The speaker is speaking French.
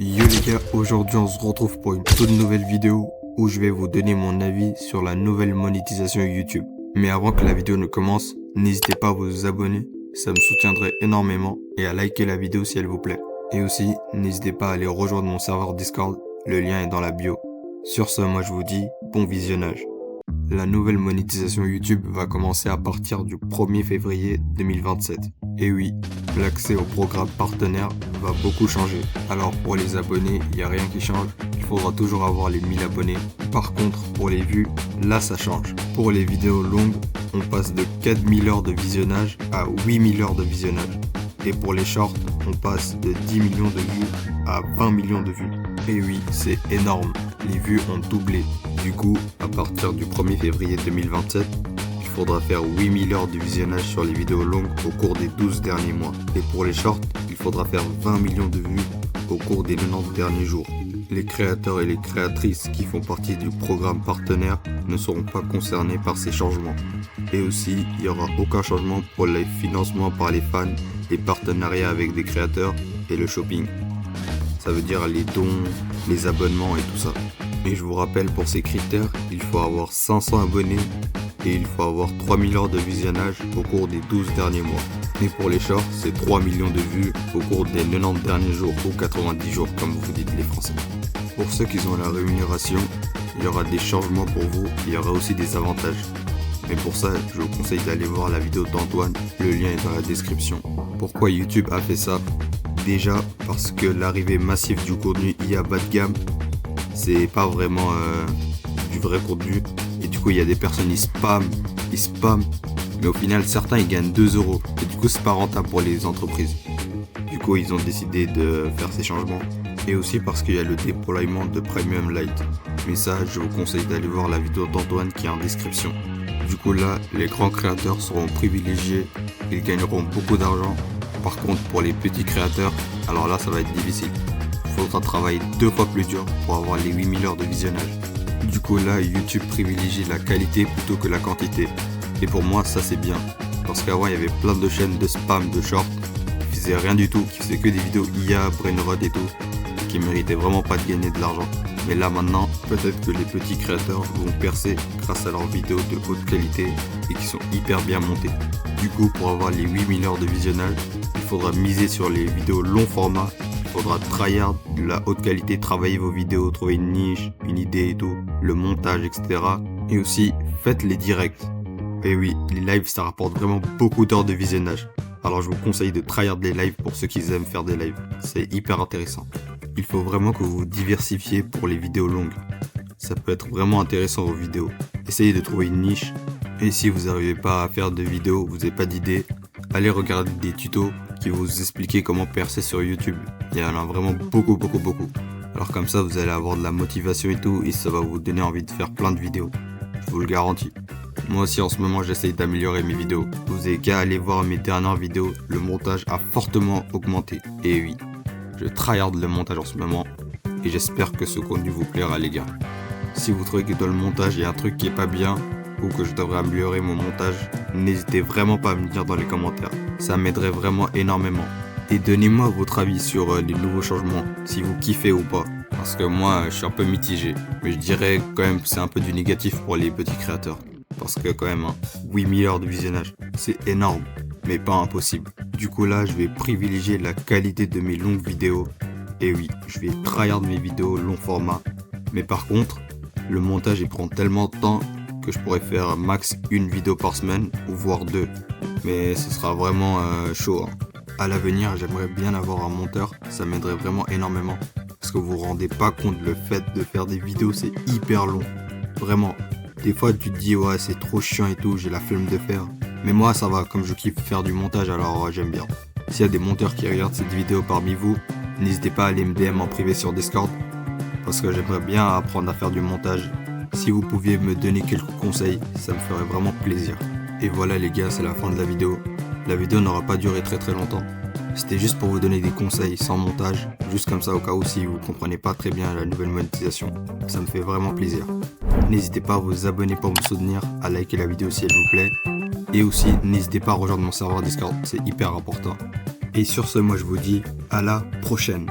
Yo les gars, aujourd'hui on se retrouve pour une toute nouvelle vidéo où je vais vous donner mon avis sur la nouvelle monétisation YouTube. Mais avant que la vidéo ne commence, n'hésitez pas à vous abonner, ça me soutiendrait énormément, et à liker la vidéo si elle vous plaît. Et aussi, n'hésitez pas à aller rejoindre mon serveur Discord, le lien est dans la bio. Sur ce, moi je vous dis bon visionnage. La nouvelle monétisation YouTube va commencer à partir du 1er février 2027. Et oui, l'accès au programme partenaire va beaucoup changer. Alors pour les abonnés, il n'y a rien qui change. Il faudra toujours avoir les 1000 abonnés. Par contre, pour les vues, là ça change. Pour les vidéos longues, on passe de 4000 heures de visionnage à 8000 heures de visionnage. Et pour les shorts, on passe de 10 millions de vues à 20 millions de vues. Et oui, c'est énorme. Les vues ont doublé. Du coup, à partir du 1er février 2027, il faudra faire 8000 heures de visionnage sur les vidéos longues au cours des 12 derniers mois. Et pour les shorts, il faudra faire 20 millions de vues au cours des 90 derniers jours. Les créateurs et les créatrices qui font partie du programme partenaire ne seront pas concernés par ces changements. Et aussi, il n'y aura aucun changement pour les financements par les fans, les partenariats avec des créateurs et le shopping. Ça veut dire les dons, les abonnements et tout ça. Et je vous rappelle, pour ces critères, il faut avoir 500 abonnés et il faut avoir 3000 heures de visionnage au cours des 12 derniers mois. Et pour les shorts, c'est 3 millions de vues au cours des 90 derniers jours ou 90 jours comme vous dites les Français. Pour ceux qui ont la rémunération, il y aura des changements pour vous, il y aura aussi des avantages. Mais pour ça, je vous conseille d'aller voir la vidéo d'Antoine, le lien est dans la description. Pourquoi YouTube a fait ça? Déjà parce que l'arrivée massive du contenu IA bas de gamme, c'est pas vraiment du vrai contenu. Et du coup, il y a des personnes, ils spamment. Mais au final, certains, ils gagnent 2 euros. Et du coup, c'est pas rentable pour les entreprises. Du coup, ils ont décidé de faire ces changements. Et aussi parce qu'il y a le déploiement de Premium Lite. Mais ça, je vous conseille d'aller voir la vidéo d'Antoine qui est en description. Du coup, là, les grands créateurs seront privilégiés. Ils gagneront beaucoup d'argent. Par contre, pour les petits créateurs, alors là, ça va être difficile. Il faudra travailler 2 fois plus dur pour avoir les 8000 heures de visionnage. Du coup là, YouTube privilégie la qualité plutôt que la quantité. Et pour moi, ça c'est bien. Parce qu'avant, il y avait plein de chaînes de spam, de short, qui faisaient rien du tout, qui faisaient que des vidéos IA, brainrot et tout, qui méritaient vraiment pas de gagner de l'argent. Mais là maintenant, peut-être que les petits créateurs vont percer grâce à leurs vidéos de haute qualité et qui sont hyper bien montées. Du coup, pour avoir les 8000 heures de visionnage, il faudra miser sur les vidéos long format. Il faudra tryhard de la haute qualité, travailler vos vidéos, trouver une niche, une idée et tout, le montage, etc. Et aussi, faites les directs. Et oui, les lives, ça rapporte vraiment beaucoup d'heures de visionnage. Alors je vous conseille de tryhard les lives pour ceux qui aiment faire des lives. C'est hyper intéressant. Il faut vraiment que vous vous diversifiez pour les vidéos longues. Ça peut être vraiment intéressant vos vidéos. Essayez de trouver une niche. Et si vous n'arrivez pas à faire de vidéos, vous n'avez pas d'idée, allez regarder des tutos qui vont vous expliquer comment percer sur YouTube. Il y en a vraiment beaucoup. Alors comme ça, vous allez avoir de la motivation et tout, et ça va vous donner envie de faire plein de vidéos. Je vous le garantis. Moi aussi, en ce moment, j'essaye d'améliorer mes vidéos. Vous avez qu'à aller voir mes dernières vidéos. Le montage a fortement augmenté. Et oui, je tryhard le montage en ce moment. Et j'espère que ce contenu vous plaira, les gars. Si vous trouvez que dans le montage, il y a un truc qui est pas bien, ou que je devrais améliorer mon montage, n'hésitez vraiment pas à me dire dans les commentaires. Ça m'aiderait vraiment énormément. Et donnez-moi votre avis sur les nouveaux changements, si vous kiffez ou pas. Parce que moi, je suis un peu mitigé. Mais je dirais quand même que c'est un peu du négatif pour les petits créateurs. Parce que quand même, 8000 heures de visionnage, c'est énorme, mais pas impossible. Du coup là, je vais privilégier la qualité de mes longues vidéos. Et oui, je vais tryhard mes vidéos long format. Mais par contre, le montage il prend tellement de temps que je pourrais faire max une vidéo par semaine ou voire 2. Mais ce sera vraiment chaud. À l'avenir, j'aimerais bien avoir un monteur, ça m'aiderait vraiment énormément. Parce que vous vous rendez pas compte, le fait de faire des vidéos c'est hyper long. Vraiment. Des fois tu te dis ouais c'est trop chiant et tout, j'ai la flemme de faire. Mais moi ça va, comme je kiffe faire du montage alors j'aime bien. S'il y a des monteurs qui regardent cette vidéo parmi vous, n'hésitez pas à aller me DM en privé sur Discord. Parce que j'aimerais bien apprendre à faire du montage. Si vous pouviez me donner quelques conseils, ça me ferait vraiment plaisir. Et voilà les gars, c'est la fin de la vidéo. La vidéo n'aura pas duré très longtemps. C'était juste pour vous donner des conseils sans montage, juste comme ça au cas où si vous comprenez pas très bien la nouvelle monétisation. Ça me fait vraiment plaisir. N'hésitez pas à vous abonner pour me soutenir, à liker la vidéo si elle vous plaît. Et aussi, n'hésitez pas à rejoindre mon serveur Discord, c'est hyper important. Et sur ce, moi je vous dis à la prochaine.